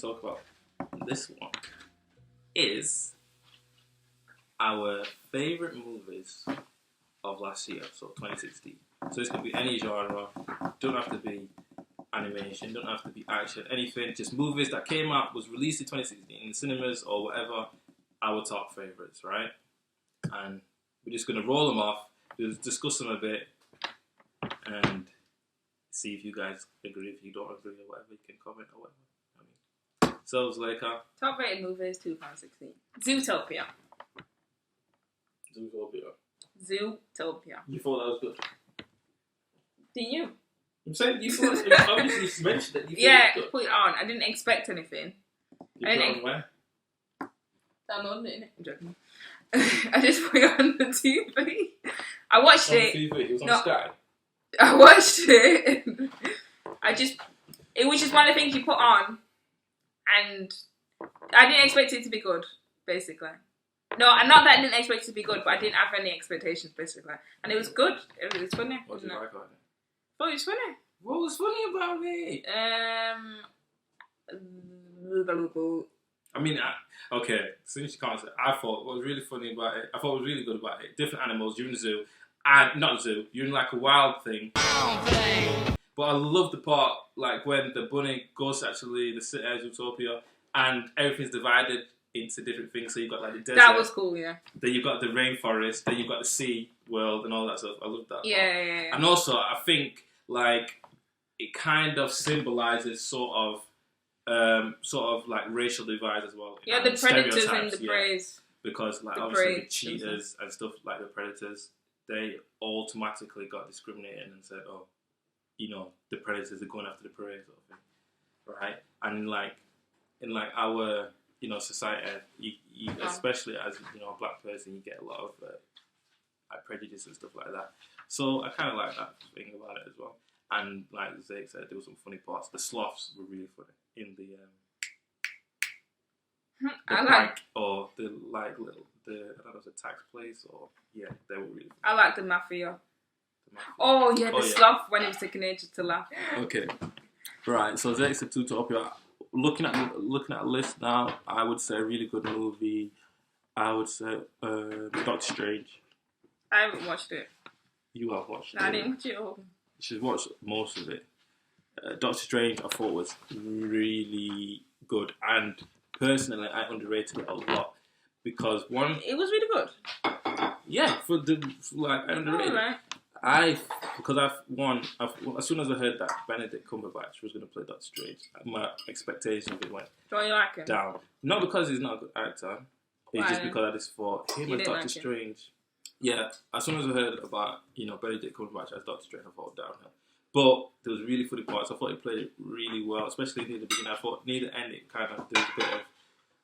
to talk about this one is our favourite movies of last year, so 2016. So this can be any genre, don't have to be animation, don't have to be action, anything, just movies that came out, was released in 2016 in the cinemas or whatever, our top favourites, right? And we're just going to roll them off, we'll discuss them a bit, and see if you guys agree. If you don't agree or whatever, you can comment or whatever. So, Zuleika. Top rated movies 2016. Zootopia. Zootopia. You thought that was good? Didn't you? I'm saying you thought obviously you mentioned that. Yeah, put it on. I didn't expect anything. You put it on where? Downloaded it, innit? I'm joking. I just put it on the TV. I watched it. TV. It was on Sky. I watched it. It was just one of the things you put on, and I didn't expect it to be good, basically. No, not that I didn't expect it to be good, but I didn't have any expectations, basically. And it was good. It was funny. What did you like about it? Oh, it was funny. What was funny about it? I mean, okay, since you can't say, I thought what was really funny about it, I thought what was really good about it, different animals, you're in the zoo, and not the zoo, you're in like a wild thing. But I love the part, like when the bunny goes to actually the city of Zootopia, and everything's divided into different things, so you've got like the desert. That was cool, yeah. Then you've got the rainforest, then you've got the sea world and all that stuff. I love that. Yeah. And also, I think, like, it kind of symbolises sort of like racial divides as well. Yeah, the predators and the preys. Because like obviously the cheetahs and stuff like the predators, they automatically got discriminated and said, oh, you know, the predators are going after the prey sort of thing, right? And in our society, you especially as a black person, you get a lot of like prejudice and stuff like that. So I kind of like that thing about it as well. And like Zaiks said, there were some funny parts. The sloths were really funny in the bank or the I don't know, if it's a tax place or they were really funny. I like the mafia. Oh yeah, the sloth when he was taking ages to laugh. Okay, right. So Zaiks said Zootopia. Looking at a list now, I would say a really good movie. I would say Doctor Strange. I haven't watched it. You have watched it. I didn't watch it all. You should watch most of it. Doctor Strange, I thought was really good, and personally, I underrated it a lot because one, it was really good. Yeah, I underrated it. As soon as I heard that Benedict Cumberbatch was going to play Doctor Strange, my expectation of it went down. Not because he's not a good actor, it's just because I just thought him as Doctor Strange. Yeah, as soon as I heard about Benedict Cumberbatch as Doctor Strange, I thought downhill. But there was really funny parts. I thought he played it really well, especially near the beginning. I thought near the end it kind of there was a bit of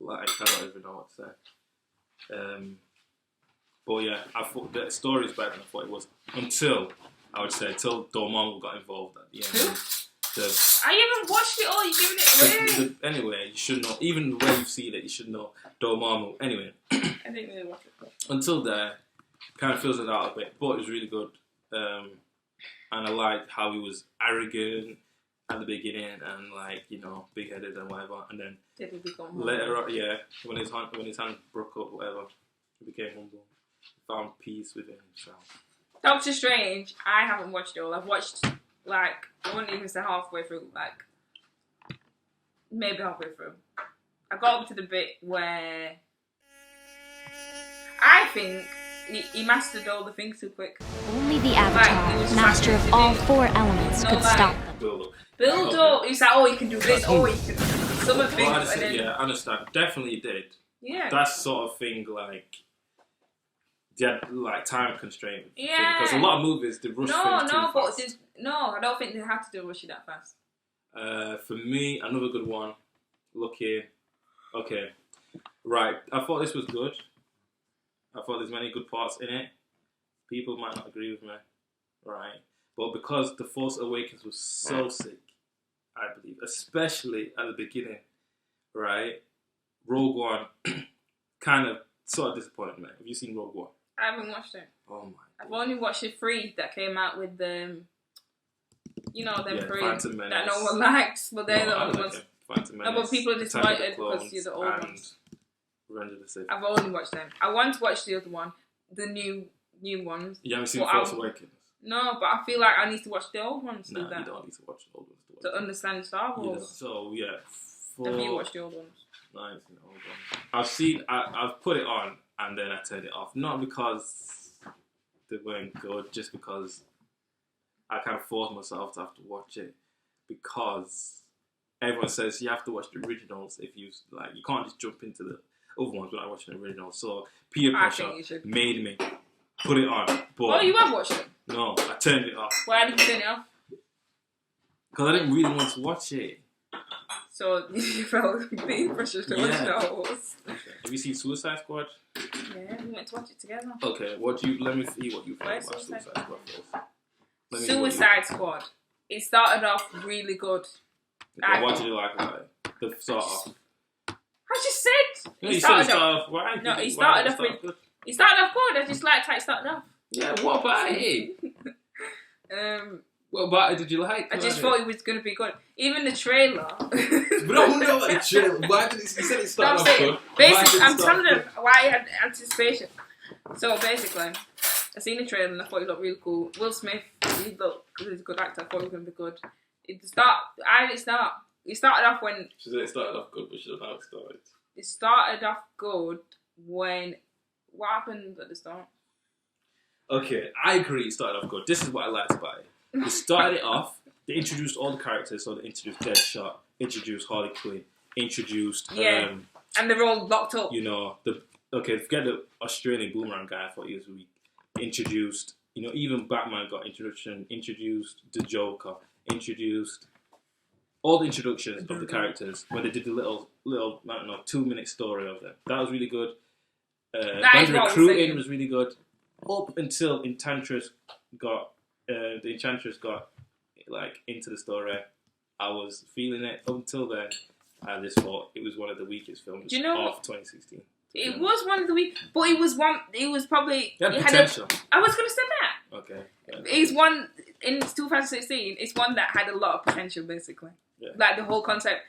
like I don't even know what to say. But yeah, I thought the story is better than I thought it was until Dormammu got involved at the end. I haven't watched it all. You're giving it away. Anyway, you should know. Even the way you've seen it, you should know Dormammu. Anyway, I didn't really watch it. Until there, kind of fills it out a bit, but it was really good. And I liked how he was arrogant at the beginning and big-headed and whatever. And then later on, when his hand broke up, whatever, he became humble. Found peace within himself. Doctor Strange, I haven't watched it all. I've watched I wouldn't even say halfway through, maybe halfway through. I got up to the bit where I think he mastered all the things too quick. Only the Avatar, master of all four elements, could stop them. Build up. He's like, oh, you can do this. Oh, you can do some of things. Yeah, I understand. Definitely did. Yeah. That sort of thing, time constraint. Yeah. Because a lot of movies, they rush things too fast. I don't think they have to rush it that fast. For me, another good one. Look here. Okay. Right. I thought this was good. I thought there's many good parts in it. People might not agree with me. Right. But because The Force Awakens was so sick, I believe, especially at the beginning, right? Rogue One kind of sort of disappointed me. Have you seen Rogue One? I haven't watched it. Oh my God. I've only watched the 3 that came out with them 3 Phantom Menace. that no one likes, but they're the only ones. Phantom Menace, No, but people are Attack of the disappointed Clones, because you're the old and ones. Revenge of the Sith. I've only watched them. I want to watch the other one, the new ones. You haven't seen But Force Awakens? No, but I feel like I need to watch the old ones No, to you don't need to watch the old ones to understand Star You don't. Wars. So yeah, Have you watched the old ones? No, I haven't seen the old ones. I've put it on and then I turned it off. Not because they weren't good, just because I kind of forced myself to have to watch it because everyone says you have to watch the originals if you like. You can't just jump into the other ones without watching the originals. So peer pressure made me put it on. But oh, you have watched it? No, I turned it off. Why did you turn it off? Because I didn't really want to watch it. So you felt peer pressure to watch Star Wars. Have you seen Suicide Squad? Yeah, we went to watch it together. Okay, let me see what you think about Suicide Squad first. Suicide Squad. It started off really good. Okay, what did you like about it? The start off. I just said. No, you said it started off. Why? No, he started off with. He started off good. I just liked how it started off. Yeah, what about it? What about it did you like? I just thought it was going to be good. Even the trailer. We don't know what the trailer. Why did he said it started off good? Basically, I'm telling them why I had anticipation. So basically, I seen the trailer and I thought it looked really cool. Will Smith, he's a good actor. I thought it was going to be good. I didn't start. It started off when. She said it started off good, but she don't know how it started. It started off good when. What happened at the start? Okay, I agree. It started off good. This is what I liked about it. They started it off. They introduced all the characters. So they introduced Deadshot, introduced Harley Quinn, introduced and they're all locked up. You know forget the Australian boomerang guy. I thought he was weak. Introduced, even Batman got introduction. Introduced the Joker. Introduced all the introductions of the characters when they did the little I don't know 2-minute story of them. That was really good. The recruiting was really good. Up until Enchantress got like into the story, I was feeling it. Up until then, I just thought it was one of the weakest films of 2016. It was one of the weak, but it was one. It was probably. It had potential. I was going to say that. Okay. Yeah. It's one in 2016. It's one that had a lot of potential, basically. Yeah. Like the whole concept,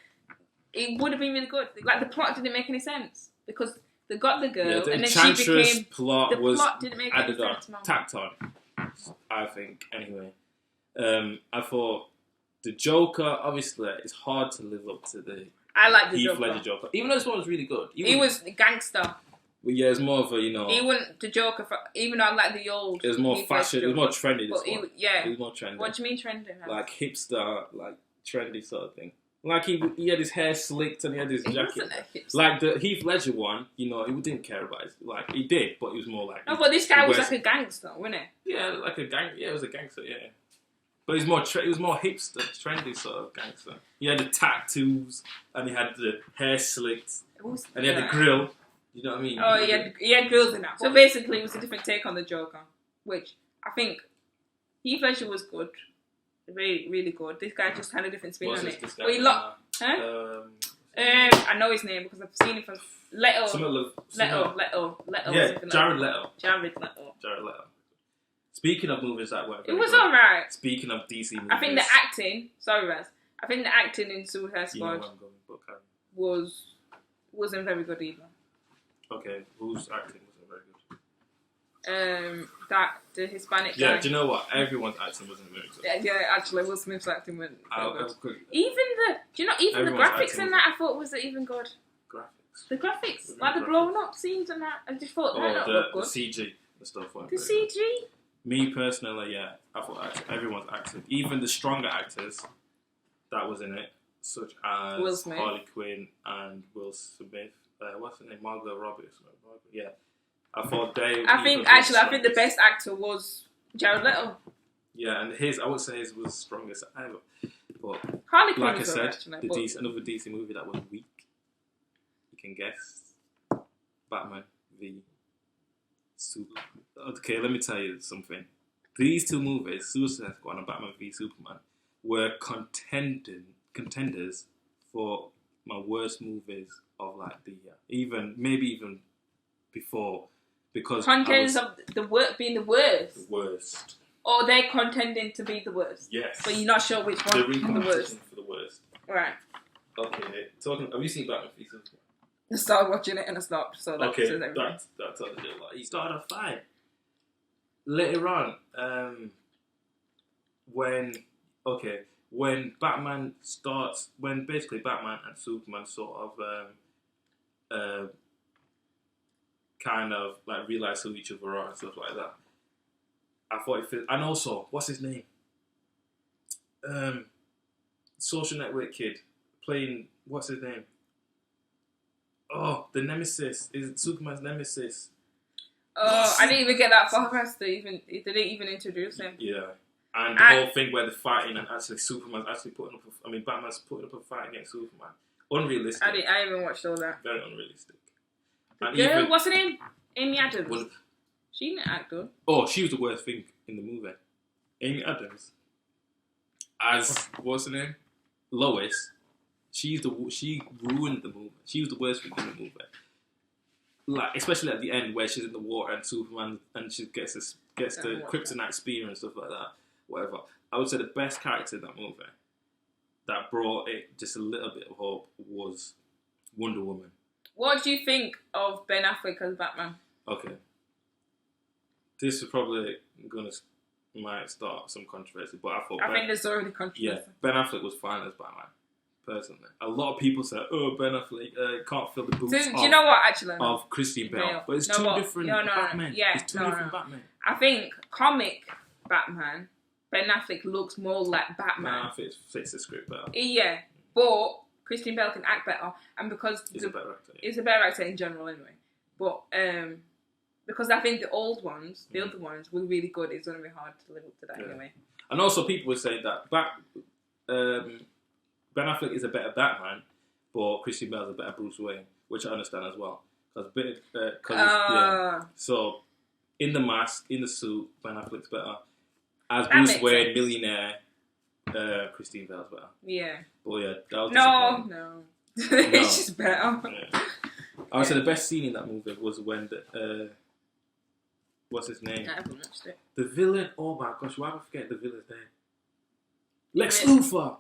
it would have been really good. Like the plot didn't make any sense because they got the girl the and then she became. Plot the was plot didn't make any sense. Tacked on. I think anyway. I thought the Joker, obviously, it's hard to live up to the I like the Heath Ledger Joker. Even though this one was really good. He was a gangster. But yeah, it's more of a, He wasn't the Joker, even though I like the old. It was more fashion, it was more trendy. This one. It was more trendy. What do you mean trendy? Like hipster, like trendy sort of thing. Like he had his hair slicked and he had his jacket. Like the Heath Ledger one, he didn't care about it. Like he did, but he was more like. No, but this guy was like a gangster, wasn't he? Yeah, like a gang. Yeah, it was a gangster. Yeah, but he was more hipster, trendy sort of gangster. He had the tattoos and he had the hair slicked and he had the grill. You know what I mean? Oh, he had grills in that. So basically, it was a different take on the Joker, which I think Heath Ledger was good. Really, really good. This guy just had a different spin on it. But he I know his name because I've seen him from Leto. Yeah, Jared Leto. Jared Leto. Speaking of movies that were it was alright. Speaking of DC movies, I think the acting. Sorry, Raz. I think the acting in Suicide Squad wasn't very good either. Okay, whose acting wasn't very good? The Hispanic guy. Yeah, do you know what? Everyone's acting wasn't very good. Yeah, actually, Will Smith's acting wasn't good. Even Everyone's the graphics in that I thought was even good. Graphics. The graphics, like the blown up scenes and that, I just thought that looked good. The CG, the stuff. The CG. Me personally, yeah, I thought everyone's acting, even the stronger actors that was in it, such as Will Smith. Harley Quinn and Will Smith. What's her name? Margot Robbie. Yeah. I thought I think the best actor was Jared Leto. Yeah, and I would say his was strongest ever. But Harley Quinn, like I said, another DC movie that was weak. You can guess. Batman v Superman. Okay, let me tell you something. These two movies, Suicide Squad and Batman v Superman, were contenders for my worst movies of like the year. Maybe even before. Because contenders of being the worst. The worst. Or they're contending to be the worst. Yes. But you're not sure which one is the worst. For the worst. Right. Okay, have you seen Batman v Superman? I started watching it and I stopped. So that Okay, says everything. that's what I did. Like, he started a fight. Later on, when Batman starts, when basically Batman and Superman sort of kind of like realize who each other are and stuff like that. I thought it fit, and also what's his name? Social Network kid playing, what's his name? Oh, the Nemesis. Is it Superman's Nemesis? Oh, I didn't even get that far past they didn't even introduce him. Yeah. And the whole thing where they're fighting and actually Superman's actually Batman's putting up a fight against Superman. Unrealistic. I haven't watched all that. Very unrealistic. The girl, what's her name? Amy Adams. Well, She didn't act good. oh, she was the worst thing in the movie. Amy Adams. As, what's her name? Lois. She ruined the movie. She was the worst thing in the movie. Like, especially at the end where she's in the water and Superman and she gets the kryptonite spear and stuff like that. Whatever. I would say the best character in that movie that brought it just a little bit of hope was Wonder Woman. What do you think of Ben Affleck as Batman? Okay. This is probably might start some controversy, but I think there's already controversy. Yeah, Ben Affleck was fine as Batman. Personally, a lot of people say, "Oh, Ben Affleck can't fill the boots." Do you know what? Actually, of Christian Bale, but it's two different Batman. Yeah, it's two different Batman. I think comic Batman, Ben Affleck looks more like Batman. Nah, fits the script better. Yeah, but Christian Bale can act better, and because he's a better actor. He's a better actor in general, anyway. But because I think the old ones, the other ones, were really good. It's going to be hard to live up to that anyway. And also, people would say that Ben Affleck is a better Batman, but Christian Bale is a better Bruce Wayne, which I understand as well. So, in the mask, in the suit, Ben Affleck's better. As Bruce Wayne, millionaire, Christian Bale's better. Yeah. But yeah, that was No. It's just better. Yeah. I would say the best scene in that movie was when what's his name? I haven't watched it. The villain. Oh my gosh, why do I forget the villain's name? Lex Luthor.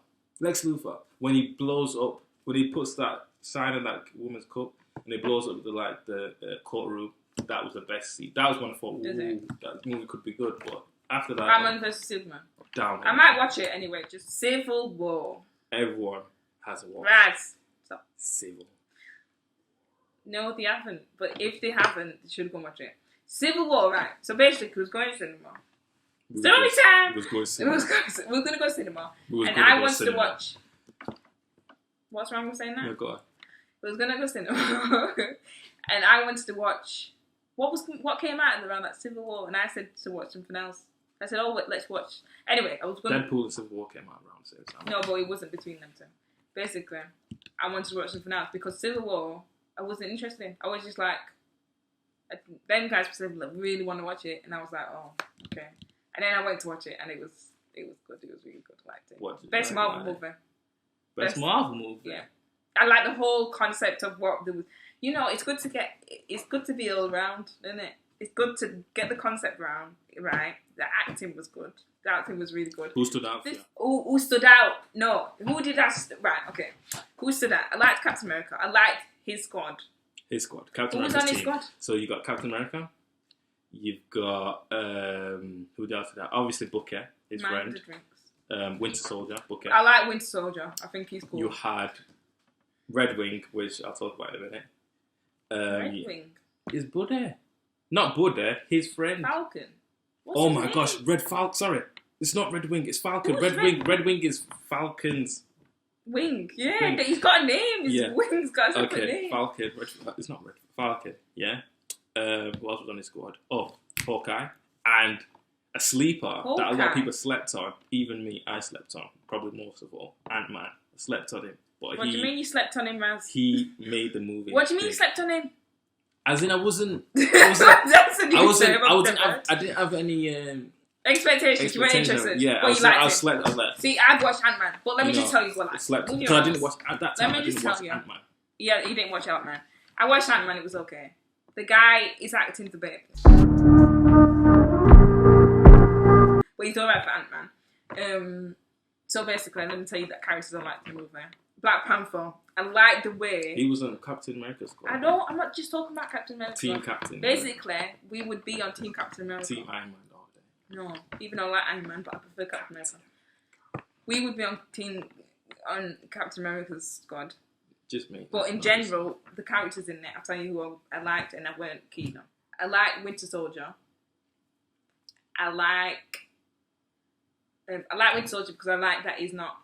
When he blows up, when he puts that sign in that woman's cup, and he blows up the courtroom. That was the best scene. That was when I thought, ooh, that movie could be good. But after that, Batman vs Superman. Down. I might watch it anyway. Just Civil War. Everyone has a war. Raz. Stop. Civil. No, they haven't. But if they haven't, they should go watch it. Civil War, right? So basically, it was going to cinema. It's the only time. We're going to go to cinema. And I wanted to watch. What's wrong with saying that? No, go on. We was going to go to cinema. And I wanted to watch. What came out around that Civil War? And I said to watch something else. I said, oh, wait, let's watch. Anyway, I was going to. Deadpool and Civil War came out around the same time. No, but it wasn't between them two. Basically, I wanted to watch something else because Civil War, I wasn't interested in. I was just like, them guys specifically really want to watch it, and I was like, oh, okay. And then I went to watch it, and it was good. It was really good. I liked it. Best Marvel movie. Best Marvel movie. Yeah, I like the whole concept of what there was. You know, it's good to be all around, isn't it? It's good to get the concept right. The acting was good. The acting was really good. Who stood out? Who stood out? No. Who did that? Right, okay. Who stood out? I liked Captain America. I liked his squad. Captain America's Who was on his team. squad? So you got Captain America. You've got who else did that? Obviously Bucky, his friend. Winter Soldier, Bucky. I like Winter Soldier. I think he's cool. You had Red Wing, which I'll talk about in a minute. Red Wing? Is Buddy? Not Buddy, his friend. Falcon. Oh my gosh, Red Falcon. Sorry, it's not Red Wing. It's Falcon. Red Wing is Falcon's wing. Yeah, he's got a name. His wing's got a separate name. Falcon. It's not Red Falcon. Yeah. Who else was on his squad? Oh, Hawkeye and a sleeper that a lot of people slept on. Even me, I slept on. Probably most of all, Ant-Man. I slept on him. But what do you mean you slept on him, Raz? He made the movie. What do you mean you slept on him? As in, I didn't have any expectations. You weren't interested. Yeah, I was like. See, I've watched Ant-Man, but let me just tell you what I slept. Because I didn't watch at that time. Let me just tell you. Ant-Man. Yeah, you didn't watch Ant-Man. I watched Ant-Man. It was okay. The guy is acting the bit, but he's alright for Ant-Man. So basically, let me tell you that characters don't like the movie. Black Panther. I like the way He was on Captain America's squad. I'm not just talking about Captain America. Team Captain. Basically, we would be on Team Captain America. Team Iron Man all day. No, even though I like Iron Man, but I prefer Captain America. We would be on Captain America's squad. Just me. But in general, the characters in it, I'll tell you who I liked and I weren't keen on. I like Winter Soldier. I like Winter Soldier because I like that he's not.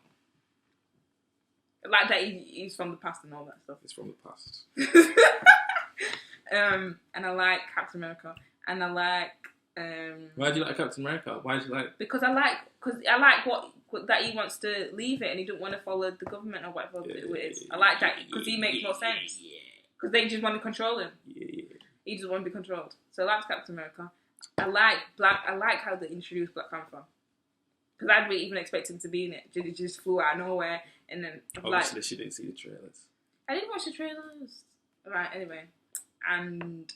I like that he's from the past and all that stuff. It's from the past. And I like Captain America, and I like. Why do you like Captain America? Why do you like? Because I like what that he wants to leave it, and he don't want to follow the government or whatever it is. I like that because he makes more sense. Because they just want to control him. He just want to be controlled. So I like Captain America. I like how they introduced Black Panther. Because I didn't even expect him to be in it. It just flew out of nowhere, and then obviously she didn't see the trailers. I didn't watch the trailers. Right, anyway, and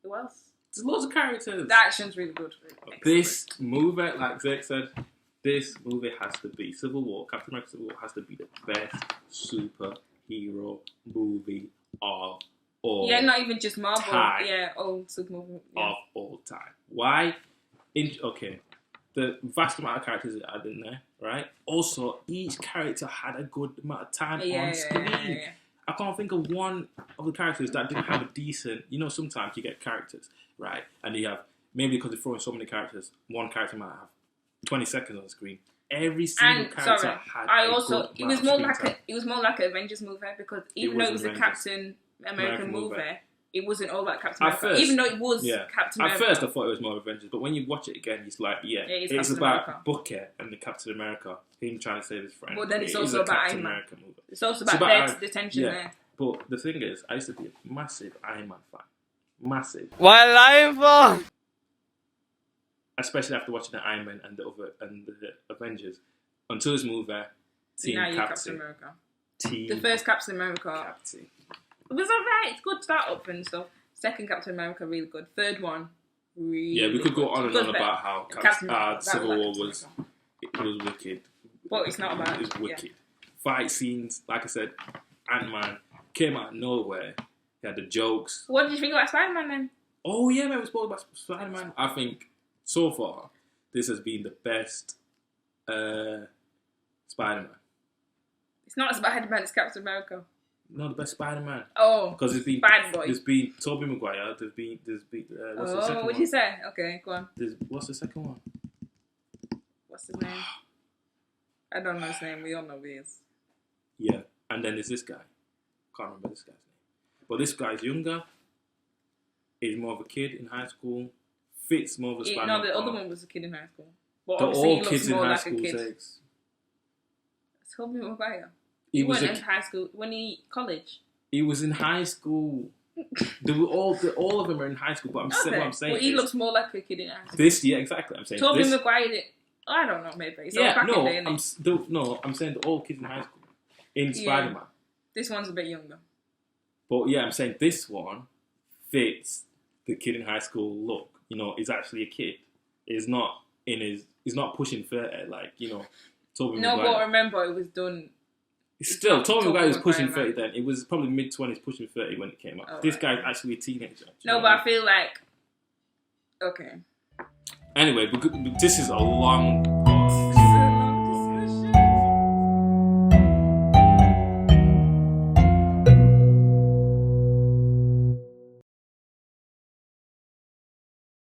who else? There's loads of characters. The action's really good. This movie, like Zach said, this movie has to be Civil War. Captain America Civil War has to be the best superhero movie of all. Yeah, not even just Marvel. Time. Yeah, all superhero of all time. Why? Okay, the vast amount of characters that are in there, right? Also, each character had a good amount of time on screen. Yeah. I can't think of one of the characters that didn't have a decent. You know, sometimes you get characters, right? And you have maybe because they're throwing so many characters, one character might have 20 seconds on the screen. Every single character had it was more like an Avengers movie because even though it was a Captain American movie, it wasn't all about Captain America. First, even though it was Captain America. At first, I thought it was more Avengers, but when you watch it again, it's like, it's about Bucky and the Captain America, him trying to save his friend. But then it's also about Iron Man. Movie. It's also about the tension there. But the thing is, I used to be a massive Iron Man fan. Massive. What life? Especially after watching the Iron Man and the Avengers. Until this movie, Team Captain America. Team the first Captain America. Captain. It was alright. It's good start up and stuff. Second Captain America, really good. Third one, really we could go good. on and on about how Civil War was wicked. But it's not about it. It was wicked. Fight scenes, like I said, Ant-Man came out of nowhere. He had the jokes. What did you think about Spider-Man then? Oh yeah, man, we spoke about Spider-Man. I think so far this has been the best Spider-Man. It's not Spider-Man, it's Captain America. No, the best Spider-Man. Oh, because there's been Tobey Maguire. There's been what's the second one? What did you say? Okay, go on. What's the second one? What's his name? I don't know his name. We all know who he is. Yeah, and then there's this guy. Can't remember this guy's name. But this guy's younger. He's more of a kid in high school. Fits more of a Spider-Man. No, the other one was a kid in high school. But They're obviously all he looks kids in more high like school. a kid. Zaiks. Tobey Maguire. He went in high school. When college? He was in high school. They were all of them are in high school. But what I'm saying well, he looks more like a kid in high school. Exactly. I'm saying Tobey Maguire did. I don't know, maybe. So I'm saying they're all kids in high school in Spider-Man. This one's a bit younger. But yeah, I'm saying this one fits the kid in high school look. You know, he's actually a kid. He's not pushing 30 like, you know, Tobey Maguire. No, but remember it was done. Still, Tobey Maguire was pushing 30 then. It was probably mid-20s, pushing 30 when it came out. This guy's actually a teenager. No, but I feel like... Okay. Anyway, this is a long